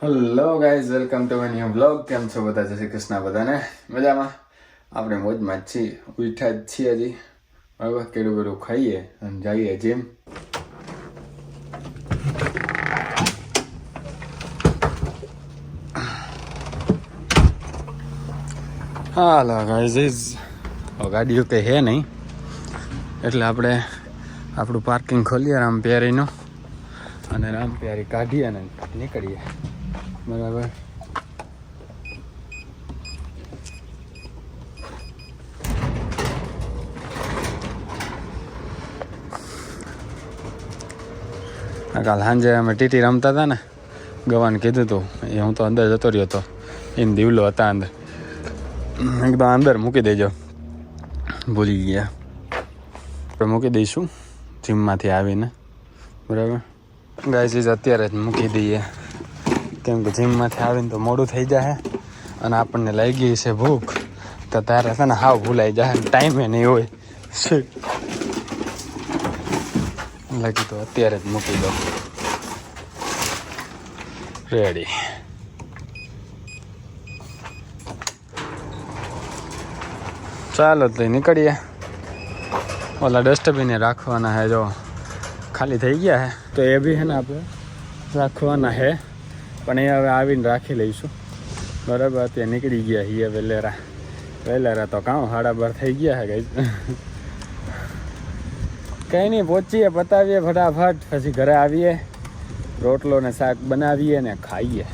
Hello guys, welcome to my new blog. કેમ છો બધા? જય શ્રી કૃષ્ણ. બધાને મજામાં? આપણે મોજમાં જ છીએ, ઉઠ્યા જ છીએ હજી. બરાબર, કેળું બેડું ખાઈએ અને જઈએ જીમ. હાલો ગાઈઝ, ગાડીઓ કંઈ હે નહીં એટલે આપણે આપણું પાર્કિંગ ખોલીએ રામપ્યારીનું અને રામપ્યારી કાઢીએ અને નીકળીએ. બરાબર, કાલ સાંજે અમે ટીટી રમતા હતા ને, ગવાને કીધું હતું એ હું તો અંદર જતો રહ્યો હતો, એને દીવલો હતા અંદર, એકદમ અંદર મૂકી દેજો, ભૂલી ગયા. આપણે મૂકી દઈશું જીમમાંથી આવીને. બરાબર ગાઈઝ, અત્યારે જ મૂકી દઈએ કેમ કે જીમમાંથી આવીને તો મોડું થઈ જાય અને આપણને લાગી છે ભૂખ, તો તારે છે ને હાવ ભૂલાઈ જાય, ટાઈમે નહીં હોય લાગી, તો અત્યારે જ મૂકી દો. રેડી. ચાલો તો નીકળીએ. ઓલા ડસ્ટબિન રાખવાના હે, જો ખાલી થઈ ગયા હે તો એ બી હે ને આપણે રાખવાના હે, પણ એ હવે આવીને રાખી લઈશું. બરાબર, અત્યારે નીકળી ગયા છીએ વહેલેરા તો કાં 12:30 થઈ ગયા હે ગઈ. કંઈ નહીં, પહોંચીએ, પતાવીએ ફટાફટ, પછી ઘરે આવીએ, રોટલો ને શાક બનાવીએ ને ખાઈએ.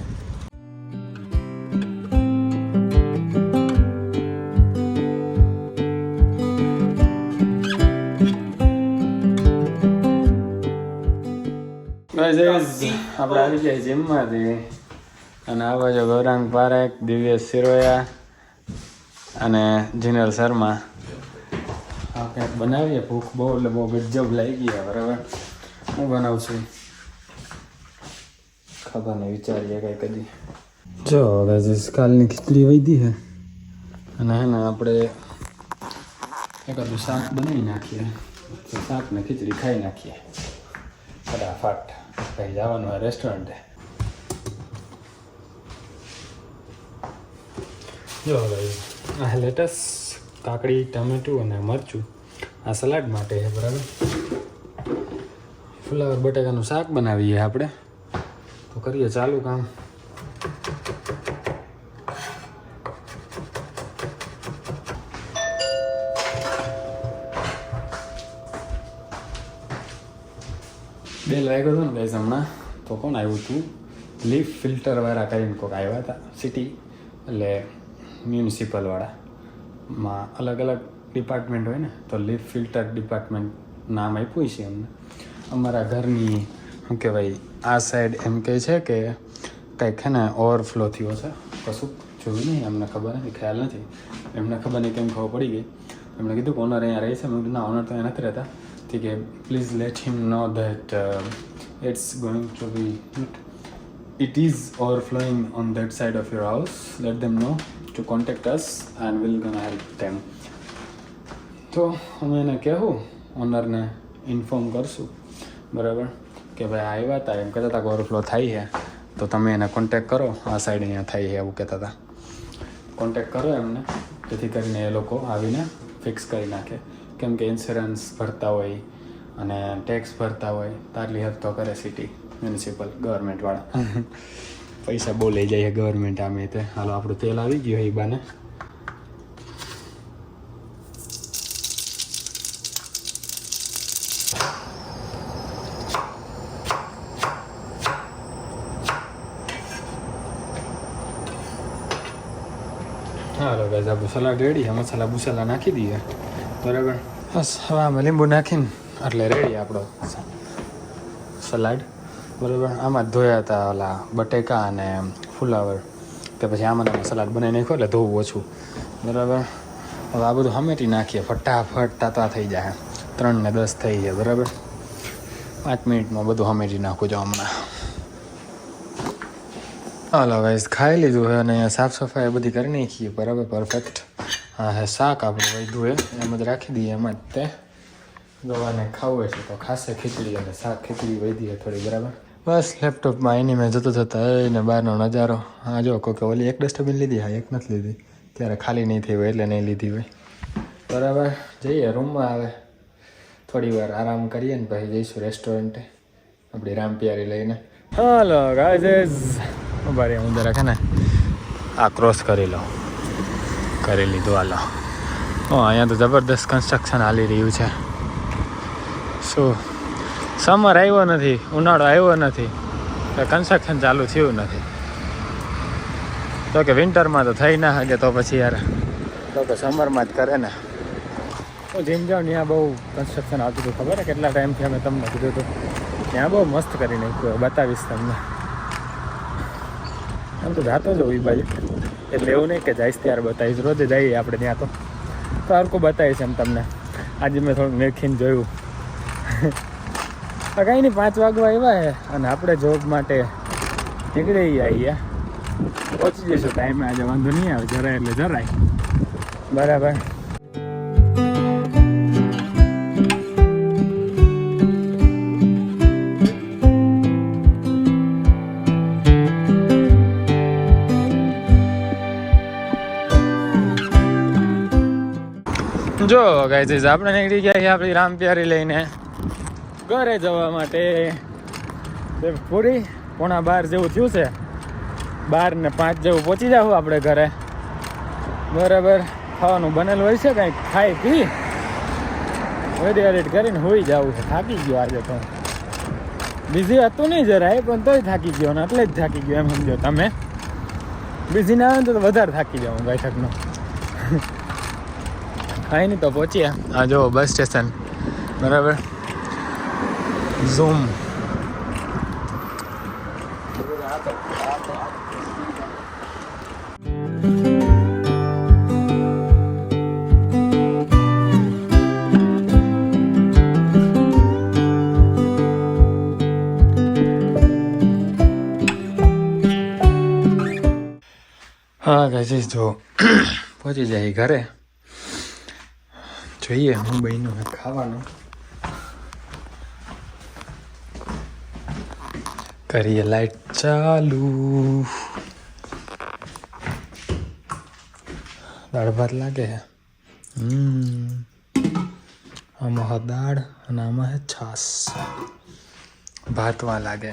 આપણે આવી ગયા જીમમાંથી અને આ બાજુ ગૌરાંગ પારેખ, દિવ્યેશ સિરોયા અને જીનલ શર્મા. આ કંઈક બનાવીએ, ભૂખ બહુ એટલે બહુ ગજબ લાગી ગયા. બરાબર, હું બનાવું છું ખબર નહીં, વિચારીએ કંઈક હજી. જો હવે કાલની ખીચડી વધી છે અને હે ને આપણે એકાદું શાક બનાવી નાખીએ, શાક ને ખીચડી ખાઈ નાખીએ ફટાફટ. કઈ જવાનું હોય રેસ્ટોરન્ટે. જો આ લેટસ, કાકડી, ટામેટું અને મરચું આ સલાડ માટે છે. બરાબર, ફુલાવર બટાકાનું શાક બનાવીએ આપણે, તો કરીએ ચાલુ કામ. બેલ વાગ્યો હતો ને ગાઈઝ હમણાં, તો કોણ આવ્યું હતું? લીફ ફિલ્ટરવાળા કરીને કોઈક આવ્યા હતા સિટી, એટલે મ્યુનિસિપલવાળામાં અલગ અલગ ડિપાર્ટમેન્ટ હોય ને, તો લીફ ફિલ્ટર ડિપાર્ટમેન્ટ નામ આપ્યું છે અમને. અમારા ઘરની શું કહેવાય, આ સાઈડ એમ કહે છે કે કંઈક છે ને ઓવરફ્લો થયો છે, કશું જોયું નહીં, અમને ખબર નથી, ખ્યાલ નથી. એમને ખબર નહીં કેમ ખબર પડી ગઈ. એમણે કીધું કે ઓનર અહીંયા રહે છે. મેં કીધું ના, ઓનર તો અહીંયા નથી રહેતા. ठीक है, please let him know that it's going to be it is overflowing on that side of your house. Let them know to contact us and we'll gonna help them. તો અમે એને કહેવું, ઓનરને ઇન્ફોર્મ કરશું. બરાબર, કે ભાઈ આવ્યા હતા, એમ કહેતા હતા કે ઓવરફ્લો થાય છે, તો તમે એને કોન્ટેક કરો, આ સાઈડ અહીંયા થાય છે એવું કહેતા હતા. કોન્ટેક કરો એમને, જેથી કરીને એ લોકો આવીને ફિક્સ કરી નાખે. કેમ કે ઇન્સ્યોરન્સ ભરતા હોય અને ટેક્સ ભરતા હોય, તારલી હદ તો કરે સિટી મ્યુનિસિપલ ગવર્મેન્ટવાળા. પૈસા બહુ લઈ જાય ગવર્મેન્ટ આમે તે. હાલો, આપણું તેલ આવી ગયું એ બાને. હાલો ગાઈઝ, આપણું સલાડ રેડી. મસાલા બુસાલા નાખી દઈએ. બરાબર, બસ હવે આમાં લીંબુ નાખીને એટલે રેડી આપણો સલાડ. બરાબર, આમાં જ ધોયા હતા ઓલા બટેકા અને ફુલાવર, કે પછી આમાં સલાડ બનાવી નાખ્યો એટલે ધોવું ઓછું. બરાબર, હવે આ બધું હમેટી નાખીએ, ફટાફટ તાતા થઈ જાય. 3 ને 10 થઈ જાય. બરાબર, 5 મિનિટમાં બધું હમેટી નાખું જો હમણાં. હાલો ગાઈઝ, ખાઈ લીધું છે અને અહીંયા સાફ સફાઈ બધી કરી નાખીએ. બરાબર, પરફેક્ટ. હા હે, શાક આપણે વધ્યું હોય એમ જ રાખી દઈએ. એમાં જ તે ગવાને ખાવું છે તો ખાસે ખીચડી અને શાક. ખીચડી વધી છે થોડી. બરાબર, બસ લેપટોપમાં એની મેં જતો જતા એને બહારનો નજારો. હા જો કોકે ઓલી એક ડસ્ટબિન લીધી, હા એક નથી લીધી, ત્યારે ખાલી નહીં થઈ હોય એટલે નહીં લીધી હોય. બરાબર, જઈએ રૂમમાં. આવે થોડી વાર આરામ કરીએ ને પછી જઈશું રેસ્ટોરન્ટે આપણી રામપિયારી લઈને. હાલો ગાઈઝ, ઉભા રહે હું જરાક ને આ ક્રોસ કરી લો. કરી લીધું. હાલો. અહીંયા તો જબરદસ્ત કન્સ્ટ્રક્શન હાલી રહ્યું છે. શું સમર આવ્યો નથી, ઉનાળો આવ્યો નથી, કન્સ્ટ્રક્શન ચાલુ થયું નથી. તો કે વિન્ટરમાં તો થઈ ના શકે, તો પછી યાર તો કે સમરમાં જ કરે ને. હું જીમ જાઉં ત્યાં બહુ કન્સ્ટ્રક્શન આવતું હતું, ખબર છે કેટલા ટાઈમથી અમે તમને કીધું હતું. ત્યાં બહુ મસ્ત કરી નાખ્યું, બતાવીશ તમને. આમ તો જાતો જ હોય બાજુ, એટલે એવું નહીં કે જઈશ ત્યારે બતાવીશ. રોજે જઈએ આપણે ત્યાં, તો હરખું બતાવીશ એમ તમને. આજે મેં થોડુંક મેખીને જોયું. કંઈ નહીં, 5 વાગવા આવ્યા છે અને આપણે જોબ માટે નીકળી આવીએ. પહોંચી જઈશું ટાઈમે આજે, વાંધો નહીં આવે. જરાય એટલે જરાય. બરાબર. જો ગાઈઝ આપણે નીકળી ગયા છીએ આપણી રામપ્યારી લઈને ઘરે જવા માટે. પૂરી 11:15 જેવું થયું છે, 12:05 જેવું પહોંચી જાવ આપણે ઘરે. બરાબર. ખાવાનું બનેલું હોય છે, કંઈક ખાઈ પી વેડી વેડી કરીને હોઈ જવું છે. થાકી ગયો આજે તો, બિઝી હતું નહીં જરાય, પણ તોય થાકી ગયો ને એટલે જ થાકી ગયો એમ સમજો તમે. બિઝી ના આવે ને તો વધારે થાકી જાઉં બેઠકનો. કાંઈ નહીં, તો પહોંચીએ. આ જો બસ સ્ટેશન. બરાબર. ઝૂમ. હા ગાઈઝ, જો પહોંચી જાય ઘરે. જોઈએ હું બહેનું ખાવાનું કરીએ. લાઈટ ચાલુ. દાળ ભાત લાગે છે. આમાં હ દાળ અને આમાં હે છાસ. ભાતમાં લાગે.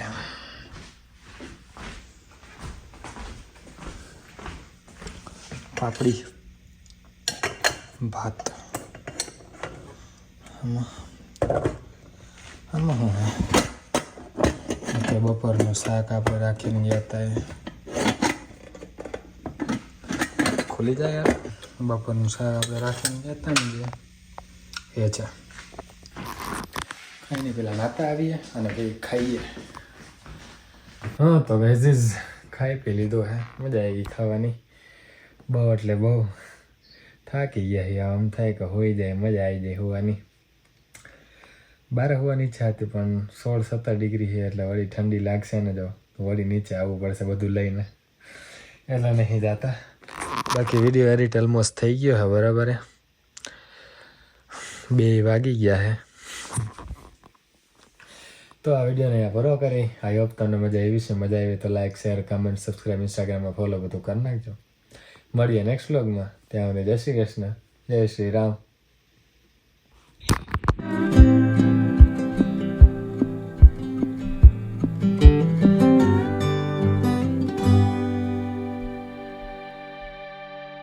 પાપડી ભાત. આમાં શું હે, બપોરનું શાક આપણે રાખીને ગયા હતા એ ખુલી જાય યાર. બપોરનું શાક આપણે રાખીને ગયા હતા ને એ છે. કંઈ નહીં, પેલા નાતા આવીએ અને કંઈ ખાઈએ. હા તો વેજીસ ખાઈ પી લીધો હે. મજા આવી ગઈ ખાવાની. બહુ એટલે બહુ થાકી ગયા. આમ થાય કે હોઈ જાય, મજા આવી જાય હોવાની. બહાર હોવાની ઈચ્છા હતી પણ 16-17 ડિગ્રી છે એટલે વળી ઠંડી લાગશે ને, જો વળી નીચે આવવું પડશે બધું લઈને, એટલે નહીં જતા. બાકી વિડીયો એડિટ ઓલમોસ્ટ થઈ ગયો છે. બરાબર. 2 વાગી ગયા છે. તો આ વિડીયોને અહીંયા પૂરો કરી. આઈ હોપ તમને મજા આવી છે. મજા આવી તો લાઈક, શેર, કમેન્ટ, સબસ્ક્રાઈબ, ઇન્સ્ટાગ્રામમાં ફોલો બધું કરી નાખજો. મળીએ નેક્સ્ટ વ્લોગમાં. ત્યાં જય શ્રી કૃષ્ણ, જય શ્રી રામ.